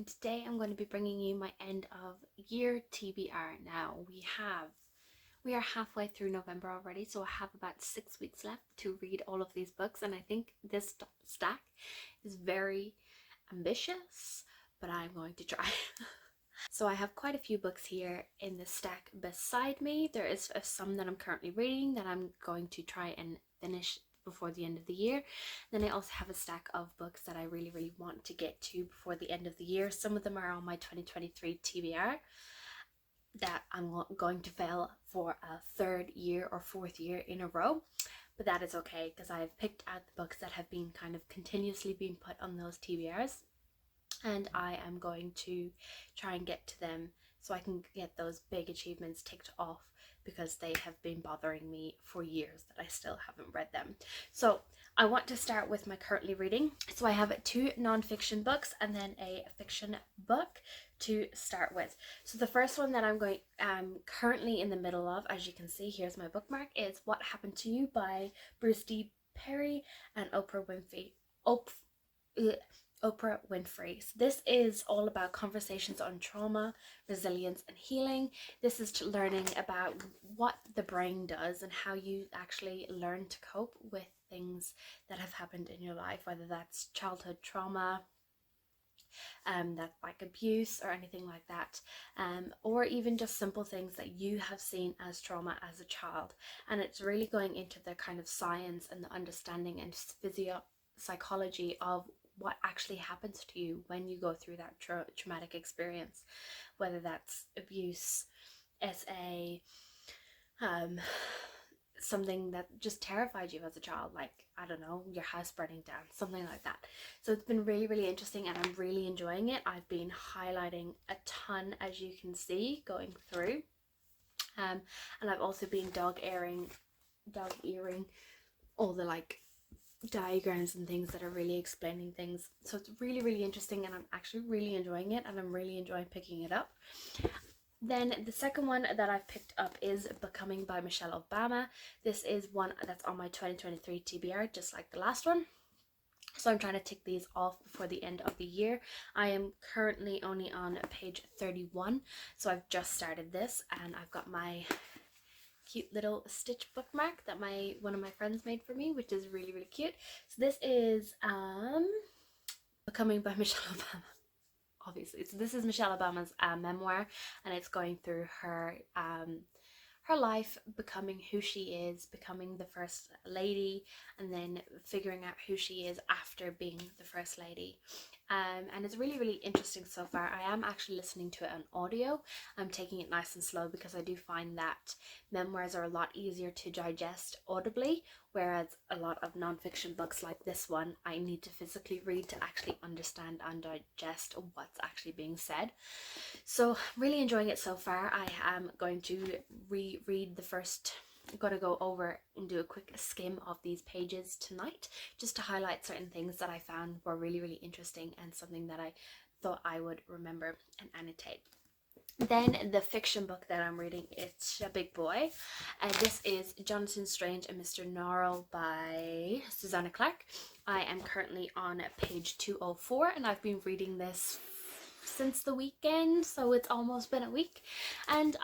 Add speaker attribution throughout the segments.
Speaker 1: and today I'm going to be bringing you my end of year TBR. Now we are halfway through November already, so I have about 6 weeks left to read all of these books, and I think this stack is very ambitious, but I'm going to try. So I have quite a few books here in the stack beside me. There is some that I'm currently reading that I'm going to try and finish before the end of the year. Then I also have a stack of books that I really want to get to before the end of the year. Some of them are on my 2023 TBR that I'm going to fail for a third year or fourth year in a row, but that is okay because I've picked out the books that have been kind of continuously being put on those TBRs, and I am going to try and get to them so I can get those big achievements ticked off, because they have been bothering me for years that I still haven't read them. So I want to start with my currently reading. So I have 2 non-fiction books and then a fiction book to start with. So the first one that I'm going currently in the middle of, as you can see, here's my bookmark, is What Happened to You by Bruce D. Perry and Oprah Winfrey. Oprah Winfrey. So this is all about conversations on trauma, resilience, and healing. This is learning about what the brain does and how you actually learn to cope with things that have happened in your life, whether that's childhood trauma, that like abuse or anything like that, or even just simple things that you have seen as trauma as a child. And it's really going into the kind of science and the understanding and psychology of what actually happens to you when you go through that traumatic experience, whether that's abuse, SA, something that just terrified you as a child, like, I don't know, your house burning down, something like that. So it's been really interesting and I'm really enjoying it. I've been highlighting a ton, as you can see, going through, and I've also been dog earing all the like diagrams and things that are really explaining things. So it's really interesting and I'm actually really enjoying it, and I'm really enjoying picking it up. Then the second one that I've picked up is Becoming by Michelle Obama. This is one that's on my 2023 TBR, just like the last one. So I'm trying to tick these off before the end of the year. I am currently only on page 31, so I've just started this, and I've got my cute little stitch bookmark that one of my friends made for me, which is really cute. So this is Becoming by Michelle Obama, obviously. So this is Michelle Obama's memoir, and it's going through her life, becoming who she is, becoming the first lady, and then figuring out who she is after being the first lady. And it's really interesting so far. I am actually listening to it on audio. I'm taking it nice and slow because I do find that memoirs are a lot easier to digest audibly, whereas a lot of non-fiction books like this one, I need to physically read to actually understand and digest what's actually being said. So really enjoying it so far. I am going to reread the first. I'm going to go over and do a quick skim of these pages tonight, just to highlight certain things that I found were really interesting and something that I thought I would remember and annotate. Then the fiction book that I'm reading, it's a big boy, and this is Jonathan Strange and Mr. Norrell by Susanna Clarke. I am currently on page 204, and I've been reading this since the weekend, so it's almost been a week, and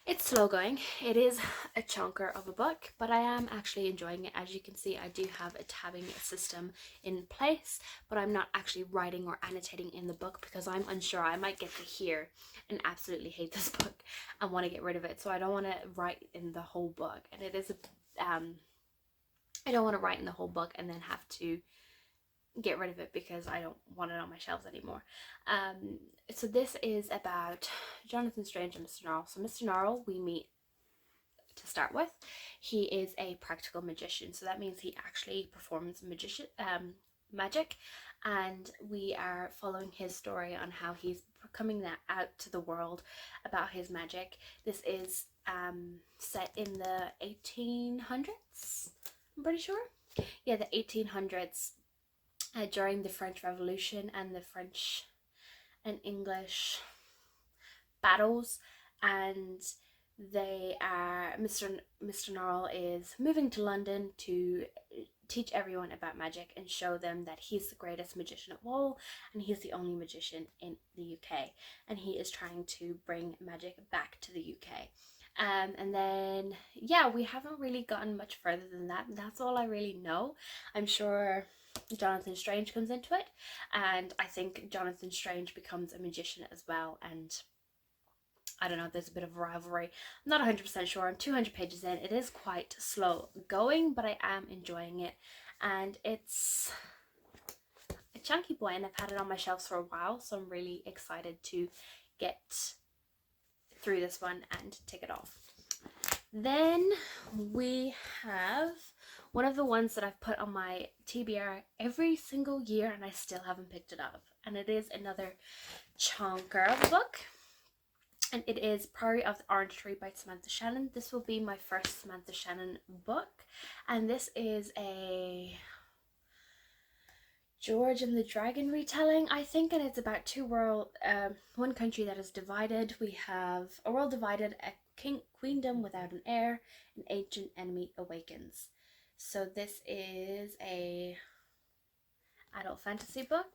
Speaker 1: it's slow going. It is a chunker of a book, but I am actually enjoying it. As you can see, I do have a tabbing system in place, but I'm not actually writing or annotating in the book because I'm unsure. I might get to here and absolutely hate this book and want to get rid of it. So I don't want to write in the whole book, and it is I don't want to write in the whole book and then have to get rid of it because I don't want it on my shelves anymore. So this is about Jonathan Strange and Mr. Norrell. So Mr. Norrell, we meet to start with. He is a practical magician, so that means he actually performs magic, and we are following his story on how he's coming that out to the world about his magic. This is set in the 1800s, I'm pretty sure. Yeah, the 1800s. During the French Revolution and the French and English battles, and Mr. Norrell is moving to London to teach everyone about magic and show them that he's the greatest magician of all, and he's the only magician in the UK, and he is trying to bring magic back to the UK. And then, yeah, we haven't really gotten much further than that. That's all I really know. I'm sure Jonathan Strange comes into it, and I think Jonathan Strange becomes a magician as well, and I don't know, there's a bit of a rivalry. I'm not 100% sure. I'm 200 pages in. It is quite slow going, but I am enjoying it. And it's a chunky boy, and I've had it on my shelves for a while, so I'm really excited to get through this one and tick it off. Then we have one of the ones that I've put on my TBR every single year, and I still haven't picked it up. And it is another chonker of a book. And it is Priory of the Orange Tree by Samantha Shannon. This will be my first Samantha Shannon book. And this is a George and the Dragon retelling, I think. And it's about one country that is divided. We have a world divided, a queendom without an heir, an ancient enemy awakens. So this is a adult fantasy book.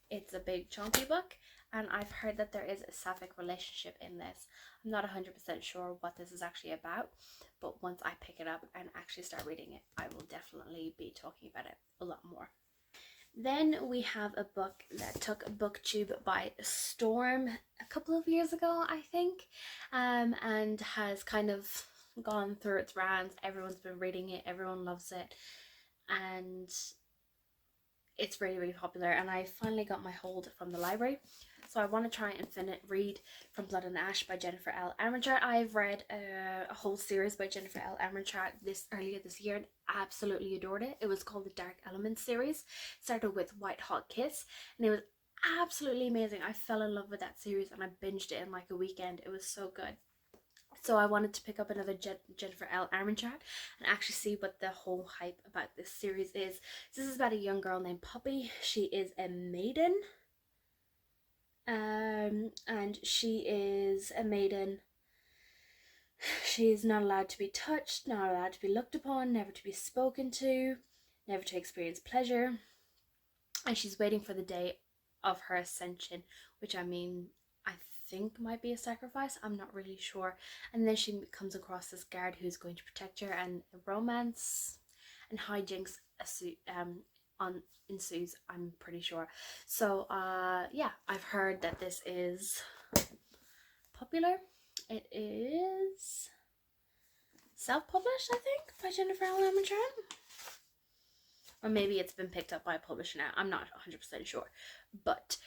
Speaker 1: It's a big chunky book. And I've heard that there is a sapphic relationship in this. I'm not 100% sure what this is actually about, but once I pick it up and actually start reading it, I will definitely be talking about it a lot more. Then we have a book that took BookTube by storm a couple of years ago, I think, and has kind of gone through its rounds. Everyone's been reading it, everyone loves it, and it's really, really popular. And I finally got my hold from the library. So I want to try and read From Blood and Ash by Jennifer L. Armentrout. I've read a whole series by Jennifer L. Armentrout earlier this year and absolutely adored it. It was called the Dark Elements series. Started with White Hot Kiss, and it was absolutely amazing. I fell in love with that series and I binged it in like a weekend. It was so good. So I wanted to pick up another Jennifer L. Armentrout and actually see what the whole hype about this series is. This is about a young girl named Poppy. She is a maiden. And she is a maiden. She is not allowed to be touched, not allowed to be looked upon, never to be spoken to, never to experience pleasure. And she's waiting for the day of her ascension, which I think might be a sacrifice. I'm not really sure. And then she comes across this guard who's going to protect her, and romance and hijinks ensues, I'm pretty sure. So yeah, I've heard that this is popular. It is self-published, I think, by Jennifer L. Armentrout, or maybe it's been picked up by a publisher now. I'm not 100% sure, but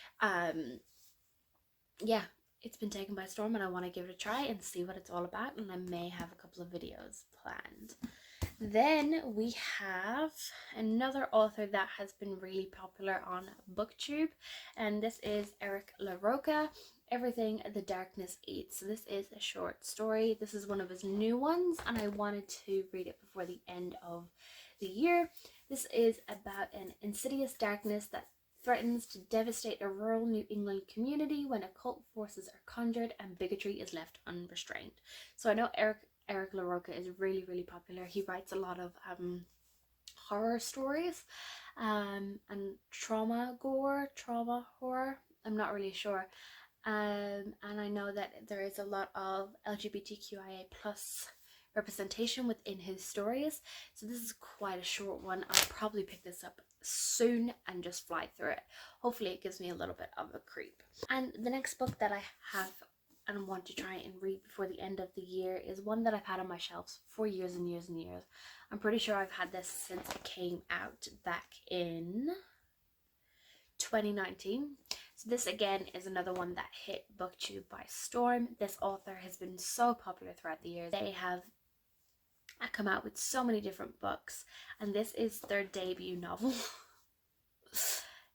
Speaker 1: yeah, it's been taken by storm, and I want to give it a try and see what it's all about, and I may have a couple of videos planned. Then we have another author that has been really popular on BookTube, and this is Eric LaRocca, Everything the Darkness Eats. So this is a short story. This is one of his new ones, and I wanted to read it before the end of the year. This is about an insidious darkness that threatens to devastate a rural New England community when occult forces are conjured and bigotry is left unrestrained. So I know Eric LaRocca is really, really popular. He writes a lot of horror stories and trauma horror. I'm not really sure. And I know that there is a lot of LGBTQIA plus representation within his stories. So this is quite a short one. I'll probably pick this up soon and just fly through it. Hopefully it gives me a little bit of a creep. And the next book that I have and want to try and read before the end of the year is one that I've had on my shelves for years and years and years. I'm pretty sure I've had this since it came out back in 2019. So this again is another one that hit BookTube by storm. This author has been so popular throughout the years. They have come out with so many different books, and this is their debut novel.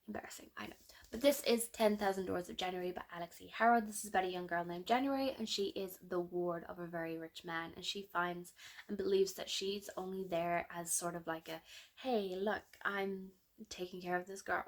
Speaker 1: Embarrassing, I know. But this is 10,000 Doors of January by Alex E. Harrow. This is about a young girl named January, and she is the ward of a very rich man, and she finds and believes that she's only there as sort of like a, hey, look, I'm taking care of this girl.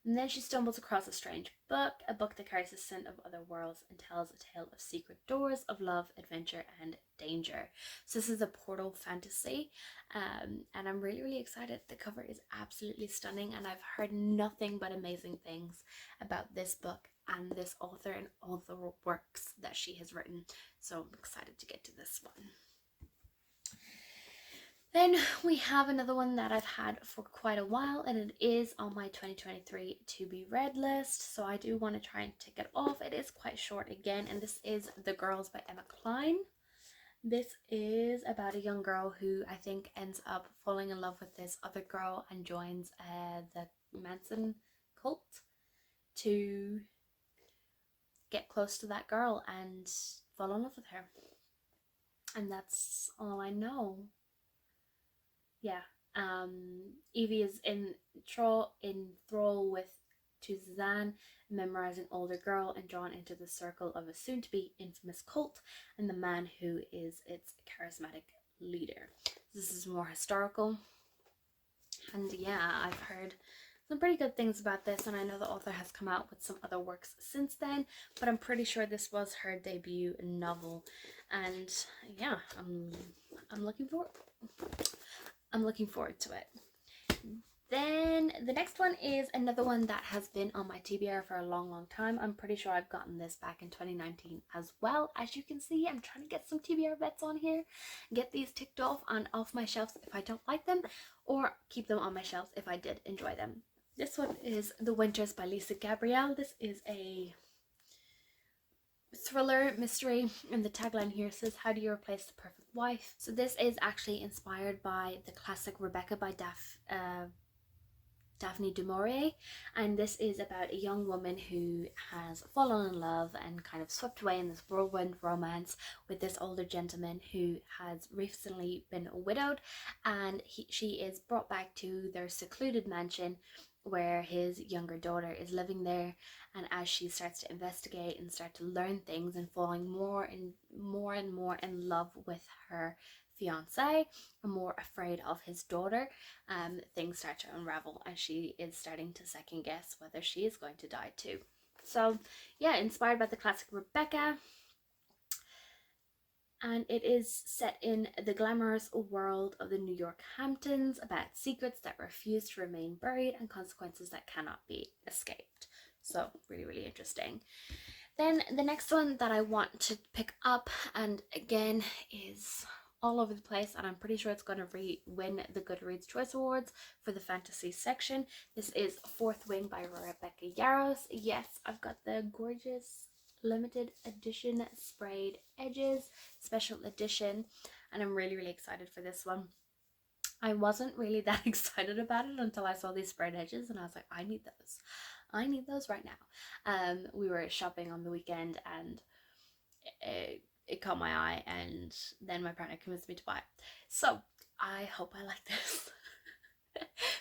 Speaker 1: And then she stumbles across a strange book, a book that carries the scent of other worlds and tells a tale of secret doors, of love, adventure, and danger. So this is a portal fantasy, and I'm really, really excited. The cover is absolutely stunning, and I've heard nothing but amazing things about this book and this author and all the works that she has written. So I'm excited to get to this one. Then we have another one that I've had for quite a while, and it is on my 2023 to be read list, so I do want to try and tick it off. It is quite short again, and this is The Girls by Emma Cline. This is about a young girl who I think ends up falling in love with this other girl and joins the Manson cult to get close to that girl and fall in love with her. And that's all I know. Yeah, Evie is enthralled to Suzanne, memorizing older girl and drawn into the circle of a soon-to-be infamous cult and the man who is its charismatic leader. This is more historical, and yeah, I've heard some pretty good things about this, and I know the author has come out with some other works since then, but I'm pretty sure this was her debut novel, and yeah, I'm looking forward to it. Then the next one is another one that has been on my TBR for a long time. I'm pretty sure I've gotten this back in 2019 as well. As you can see, I'm trying to get some TBR bets on here, get these ticked off and off my shelves if I don't like them, or keep them on my shelves if I did enjoy them. This one is The Winters by Lisa Gabrielle. This is a thriller mystery, and the tagline here says, how do you replace the perfect wife? So this is actually inspired by the classic Rebecca by Daphne du Maurier, and this is about a young woman who has fallen in love and kind of swept away in this whirlwind romance with this older gentleman who has recently been widowed, and she is brought back to their secluded mansion where his younger daughter is living there, and as she starts to investigate and start to learn things and falling more and more in love with her fiance and more afraid of his daughter, things start to unravel, and she is starting to second guess whether she is going to die too. So yeah, inspired by the classic Rebecca, and it is set in the glamorous world of the New York Hamptons, about secrets that refuse to remain buried and consequences that cannot be escaped. So really interesting. Then the next one that I want to pick up, and again is all over the place, and I'm pretty sure it's going to win the Goodreads Choice Awards for the fantasy section. This is Fourth Wing by Rebecca Yarros. Yes, I've got the gorgeous limited edition sprayed edges special edition, and I'm really excited for this one. I wasn't really that excited about it until I saw these sprayed edges, and I was like, I need those right now. We were shopping on the weekend, and it caught my eye, and then my partner convinced me to buy it. So I hope I like this.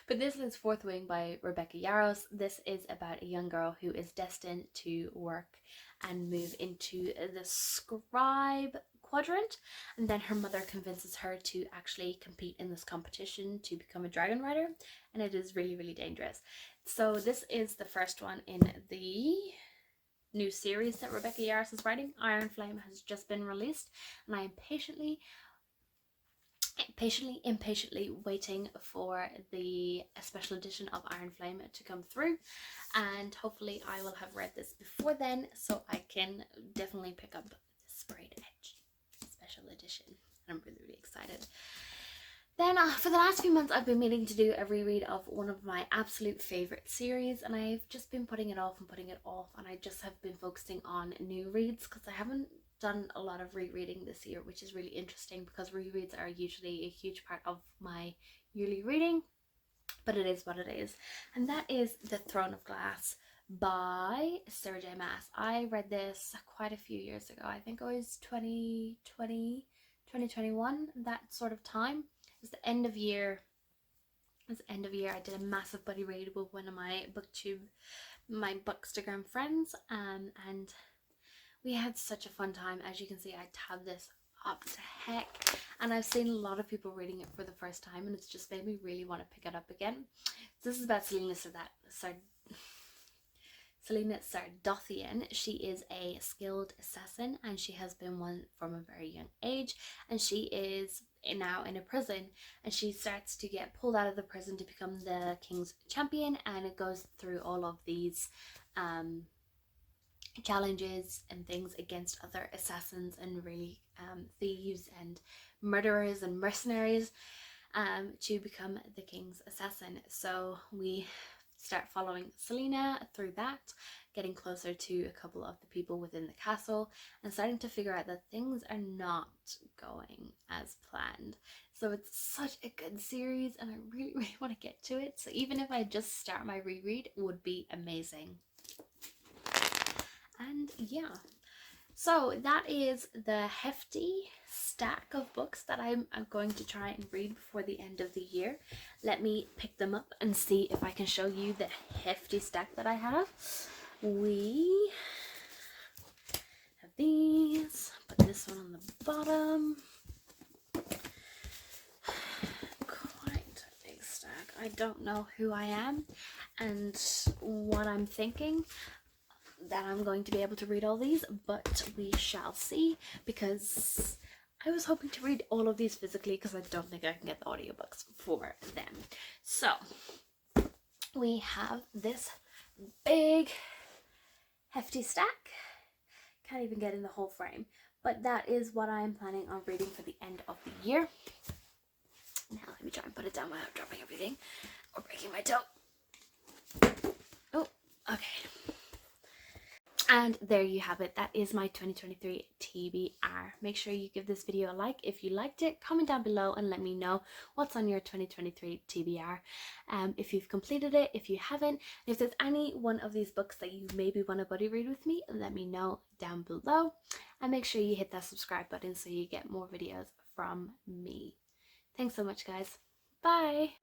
Speaker 1: But this is Fourth Wing by Rebecca Yarros. This is about a young girl who is destined to work and move into the scribe quadrant, and then her mother convinces her to actually compete in this competition to become a dragon rider, and it is really dangerous. So this is the first one in the new series that Rebecca Yarros is writing. Iron Flame has just been released, and I am impatiently waiting for the special edition of Iron Flame to come through, and hopefully I will have read this before then, so I can definitely pick up the sprayed edge special edition, and I'm really excited. Then for the last few months I've been meaning to do a reread of one of my absolute favourite series, and I've just been putting it off, and I just have been focusing on new reads because I haven't done a lot of rereading this year, which is really interesting because rereads are usually a huge part of my yearly reading, but it is what it is. And that is The Throne of Glass by Sarah J Maas. I read this quite a few years ago. I think it was 2020, 2021, that sort of time. It was the end of year. I did a massive buddy read with one of my Bookstagram friends, and we had such a fun time. As you can see, I tabbed this up to heck, and I've seen a lot of people reading it for the first time, and it's just made me really want to pick it up again. So this is about Selena Selena Sardothian. She is a skilled assassin, and she has been one from a very young age, and she is now in a prison, and she starts to get pulled out of the prison to become the king's champion, and it goes through all of these challenges and things against other assassins and really thieves and murderers and mercenaries to become the king's assassin. So we start following Selena through that, getting closer to a couple of the people within the castle and starting to figure out that things are not going as planned. So it's such a good series, and I really, really want to get to it. So even if I just start my reread, it would be amazing. And yeah, so that is the hefty stack of books that I'm going to try and read before the end of the year. Let me pick them up and see if I can show you the hefty stack that I have. We have these, put this one on the bottom. Quite a big stack. I don't know who I am and what I'm thinking that I'm going to be able to read all these, but we shall see, because I was hoping to read all of these physically because I don't think I can get the audiobooks for them. So we have this big hefty stack. Can't even get in the whole frame, but that is what I'm planning on reading for the end of the year. Now let me try and put it down without dropping everything or breaking my toe. Oh, okay. And there you have it. That is my 2023 TBR. Make sure you give this video a like if you liked it. Comment down below and let me know what's on your 2023 TBR. If you've completed it, if you haven't, if there's any one of these books that you maybe want to buddy read with me, let me know down below. And make sure you hit that subscribe button so you get more videos from me. Thanks so much, guys. Bye!